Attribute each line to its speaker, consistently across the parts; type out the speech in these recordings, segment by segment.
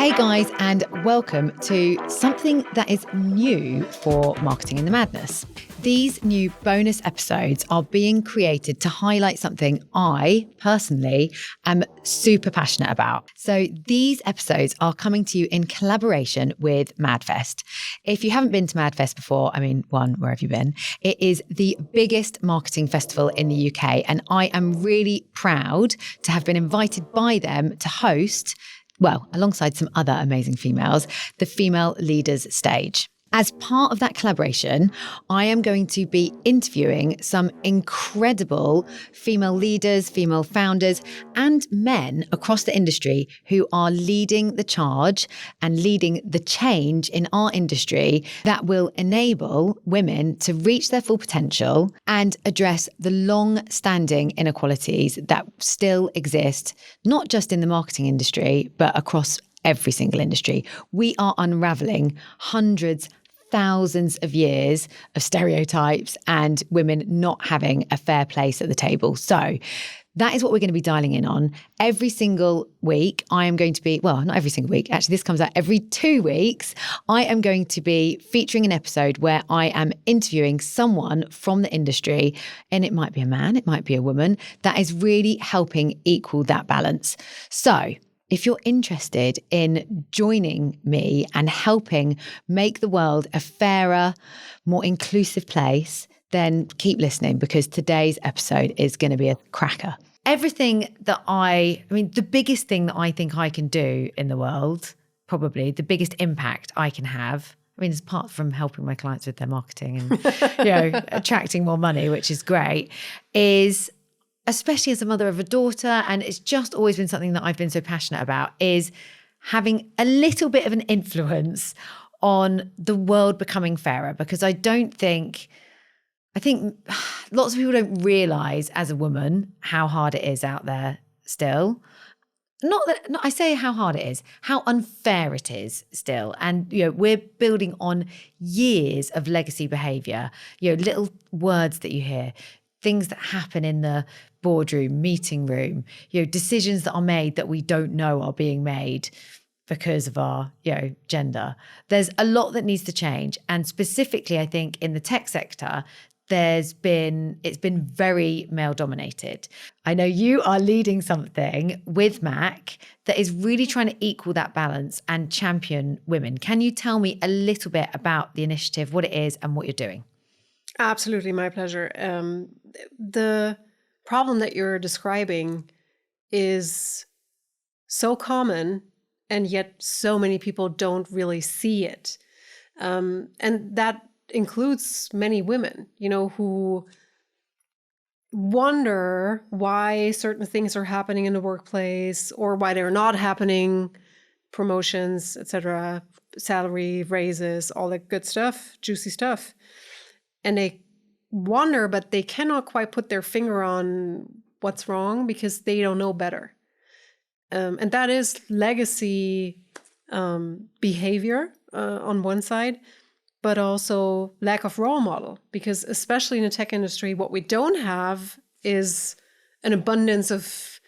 Speaker 1: Hey guys, and welcome to something that is new for Marketing in the Madness. These new bonus episodes are being created to highlight something I personally am super passionate about. So these episodes are coming to you in collaboration with MadFest. If you haven't been to MadFest before, where have you been? It is the biggest marketing festival in the UK, and I am really proud to have been invited by them to host, alongside some other amazing females, the Female Leaders Stage. As part of that collaboration, I am going to be interviewing some incredible female leaders, female founders, and men across the industry who are leading the charge and leading the change in our industry that will enable women to reach their full potential and address the long-standing inequalities that still exist, not just in the marketing industry, but across every single industry. We are unraveling hundreds, thousands of years of stereotypes and women not having a fair place at the table. So that is what we're going to be dialing in on. Every single week, I am going to be, not every single week, actually this comes out every 2 weeks, I am going to be featuring an episode where I am interviewing someone from the industry, and it might be a man, it might be a woman, that is really helping equal that balance. So if you're interested in joining me and helping make the world a fairer, more inclusive place, then keep listening, because today's episode is going to be a cracker. Everything that the biggest thing that I think I can do in the world, probably the biggest impact I can have, apart from helping my clients with their marketing and, attracting more money, which is great, is, especially as a mother of a daughter, and it's just always been something that I've been so passionate about, is having a little bit of an influence on the world becoming fairer. Because I think lots of people don't realize as a woman how hard it is out there still. I say how hard it is, how unfair it is still. And, we're building on years of legacy behavior, little words that you hear, things that happen in the boardroom, meeting room, decisions that are made that we don't know are being made because of our, gender. There's a lot that needs to change. And specifically, I think in the tech sector, it's been very male dominated. I know you are leading something with Mac that is really trying to equal that balance and champion women. Can you tell me a little bit about the initiative, what it is and what you're doing?
Speaker 2: Absolutely, my pleasure. The problem that you're describing is so common, and yet so many people don't really see it. And that includes many women, who wonder why certain things are happening in the workplace or why they're not happening, promotions, etc., salary raises, all that good stuff, juicy stuff. And they wonder, but they cannot quite put their finger on what's wrong because they don't know better. And that is legacy behavior on one side, but also lack of role model. Because especially in the tech industry, what we don't have is an abundance of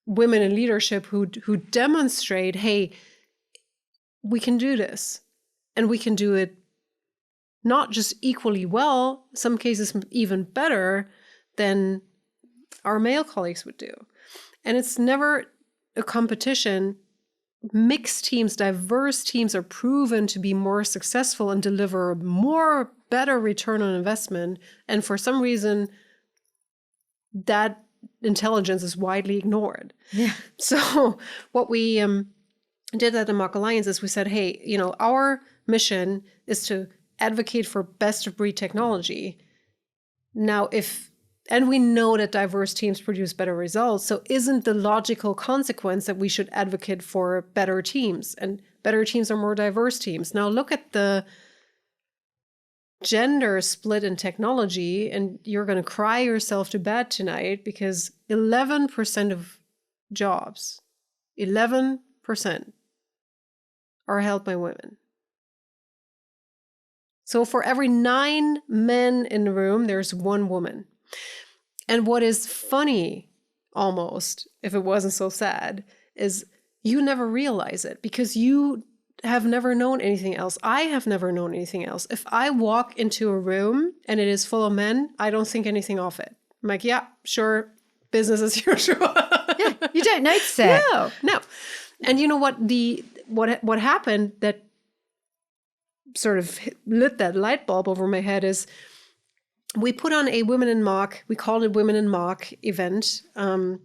Speaker 2: women in leadership who demonstrate, hey, we can do this, and we can do it not just equally well, some cases even better than our male colleagues would do. And it's never a competition. Mixed teams, diverse teams are proven to be more successful and deliver better return on investment. And for some reason, that intelligence is widely ignored.
Speaker 1: Yeah.
Speaker 2: So what we did at the Mock Alliance is we said, hey, our mission is to advocate for best of breed technology. Now, and we know that diverse teams produce better results, so isn't the logical consequence that we should advocate for better teams? And better teams are more diverse teams. Now look at the gender split in technology, and you're going to cry yourself to bed tonight because 11% of jobs, 11% are held by women. So for every 9 men in the room, there's 1 woman. And what is funny, almost, if it wasn't so sad, is you never realize it because you have never known anything else. I have never known anything else. If I walk into a room and it is full of men, I don't think anything of it. I'm like, yeah, sure, business as usual.
Speaker 1: Yeah, you don't notice it.
Speaker 2: No. And you know what? What happened that sort of lit that light bulb over my head is we put on a Women in Mock, we called it Women in Mock event, and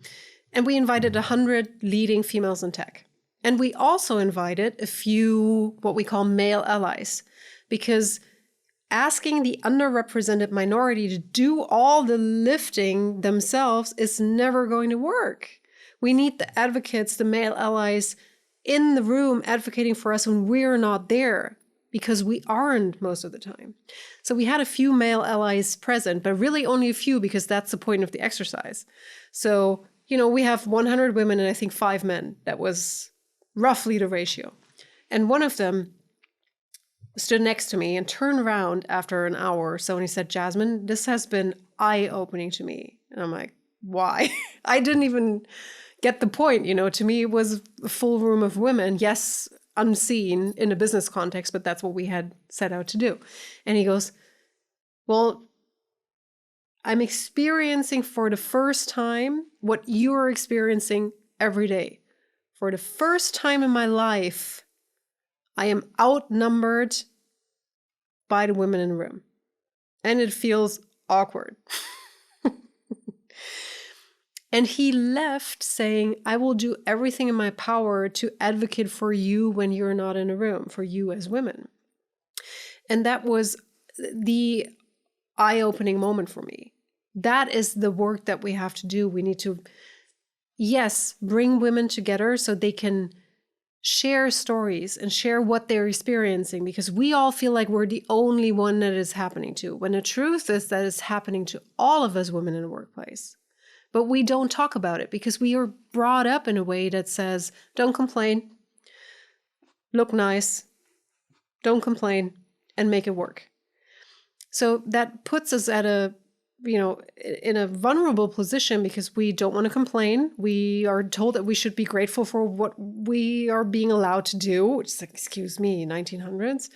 Speaker 2: we invited 100 leading females in tech. And we also invited a few what we call male allies, because asking the underrepresented minority to do all the lifting themselves is never going to work. We need the advocates, the male allies in the room advocating for us when we're not there, because we aren't most of the time. So we had a few male allies present, but really only a few because that's the point of the exercise. So, we have 100 women and I think 5 men. That was roughly the ratio. And one of them stood next to me and turned around after an hour or so and he said, Jasmin, this has been eye-opening to me. And I'm like, why? I didn't even get the point. To me, it was a full room of women. Yes, unseen in a business context, but that's what we had set out to do. And he goes, well, I'm experiencing for the first time what you're experiencing every day. For the first time in my life, I am outnumbered by the women in the room. And it feels awkward. And he left saying, I will do everything in my power to advocate for you when you're not in a room, for you as women. And that was the eye-opening moment for me. That is the work that we have to do. We need to, yes, bring women together so they can share stories and share what they're experiencing, because we all feel like we're the only one that is happening to, when the truth is that it's happening to all of us women in the workplace. But we don't talk about it because we are brought up in a way that says, don't complain, look nice, don't complain, and make it work. So that puts us at in a vulnerable position because we don't want to complain. We are told that we should be grateful for what we are being allowed to do, which is, excuse me, 1900s.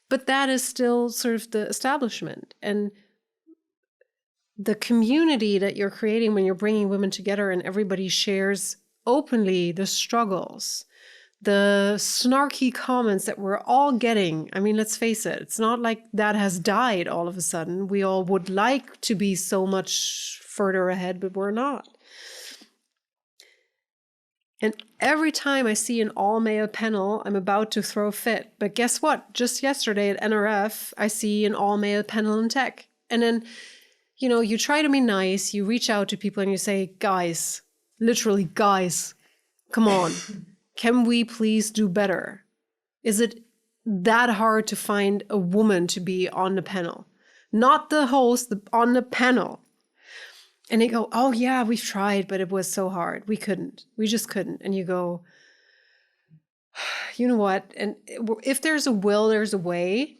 Speaker 2: But that is still sort of the establishment. And the community that you're creating when you're bringing women together and everybody shares openly the struggles, the snarky comments that we're all getting. I mean, let's face it, it's not like that has died all of a sudden. We all would like to be so much further ahead, but we're not. And every time I see an all-male panel, I'm about to throw a fit. But guess what? Just yesterday at NRF, I see an all-male panel in tech. And then you try to be nice, you reach out to people and you say, guys, literally, guys, come on, can we please do better? Is it that hard to find a woman to be on the panel? Not the host, on the panel. And they go, oh yeah, we've tried, but it was so hard. We just couldn't. And you go, you know what? And if there's a will, there's a way.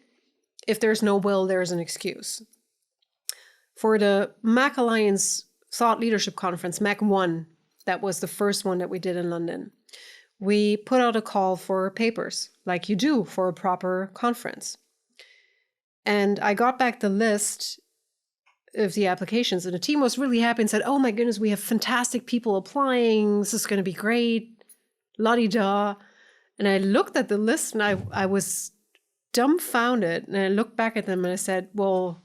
Speaker 2: If there's no will, there's an excuse. For the Mac Alliance Thought Leadership Conference, Mac 1, that was the first one that we did in London, we put out a call for papers, like you do for a proper conference. And I got back the list of the applications, and the team was really happy and said, oh my goodness, we have fantastic people applying. This is going to be great. La-di-da. And I looked at the list and I was dumbfounded. And I looked back at them and I said, well,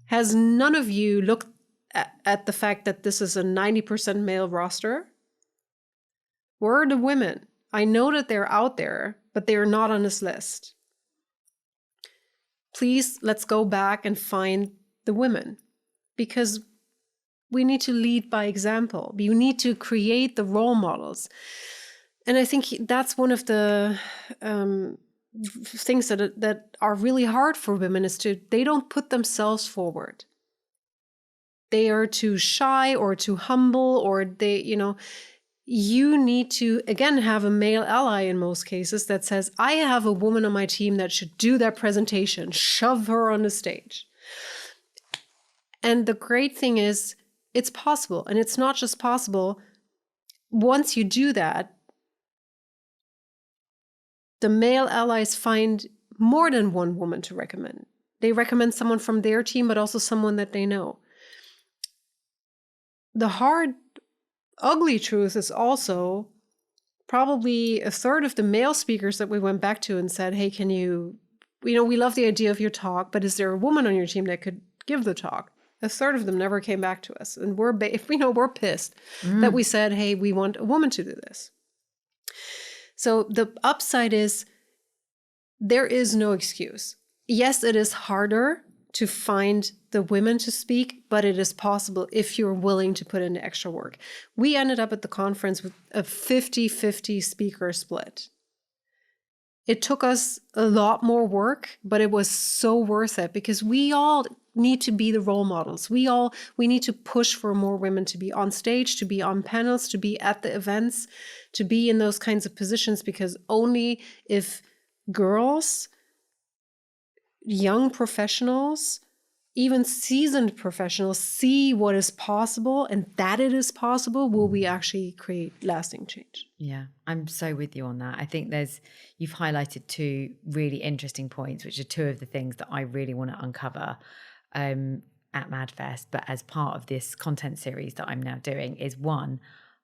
Speaker 2: has none of you looked at the fact that this is a 90% male roster? Where are the women? I know that they're out there, but they are not on this list. Please, let's go back and find the women, because we need to lead by example. You need to create the role models. And I think that's one of the things that are really hard for women is they don't put themselves forward. They are too shy or too humble, or you need to, again, have a male ally in most cases that says, I have a woman on my team that should do that presentation, shove her on the stage. And the great thing is, it's possible. And it's not just possible. once you do that, the male allies find more than one woman to recommend. They recommend someone from their team, but also someone that they know. The hard, ugly truth is also probably a third of the male speakers that we went back to and said, hey, can you, we love the idea of your talk, but is there a woman on your team that could give the talk? A third of them never came back to us. And we're pissed that we said, hey, we want a woman to do this. So the upside is there is no excuse. Yes, it is harder to find the women to speak, but it is possible if you're willing to put in the extra work. We ended up at the conference with a 50-50 speaker split. It took us a lot more work, but it was so worth it because we all need to be the role models. We need to push for more women to be on stage, to be on panels, to be at the events, to be in those kinds of positions, because only if girls, young professionals, even seasoned professionals see what is possible and that it is possible, will we actually create lasting change.
Speaker 1: Yeah, I'm so with you on that. I think you've highlighted two really interesting points, which are two of the things that I really want to uncover at MadFest, but as part of this content series that I'm now doing, is one,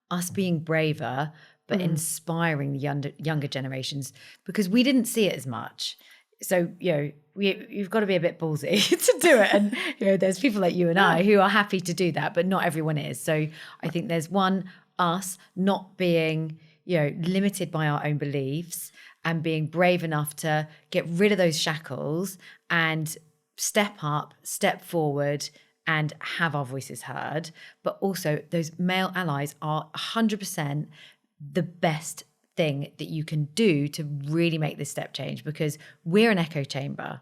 Speaker 1: us being braver, but inspiring the younger generations, because we didn't see it as much. So, you've got to be a bit ballsy to do it. And, there's people like you and I who are happy to do that, but not everyone is. So I think there's us not being, limited by our own beliefs and being brave enough to get rid of those shackles and step up, step forward and have our voices heard. But also those male allies are 100% the best thing that you can do to really make this step change, because we're an echo chamber.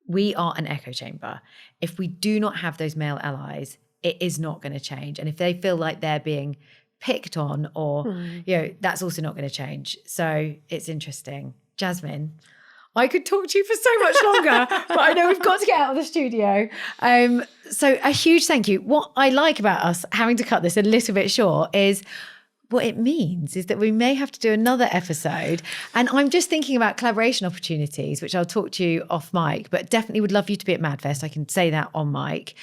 Speaker 1: We are an echo chamber. If we do not have those male allies, it is not going to change. And if they feel like they're being picked on or, that's also not going to change. So it's interesting. Jasmin, I could talk to you for so much longer, but I know we've got to get out of the studio. So a huge thank you. What I like about us having to cut this a little bit short is what it means is that we may have to do another episode. And I'm just thinking about collaboration opportunities, which I'll talk to you off mic, but definitely would love you to be at MadFest. I can say that on mic,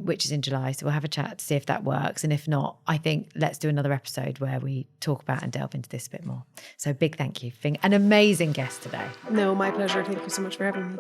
Speaker 1: which is in July. So we'll have a chat to see if that works. And if not, I think let's do another episode where we talk about and delve into this a bit more. So big thank you for being an amazing guest today.
Speaker 2: No, my pleasure. Thank you so much for having me.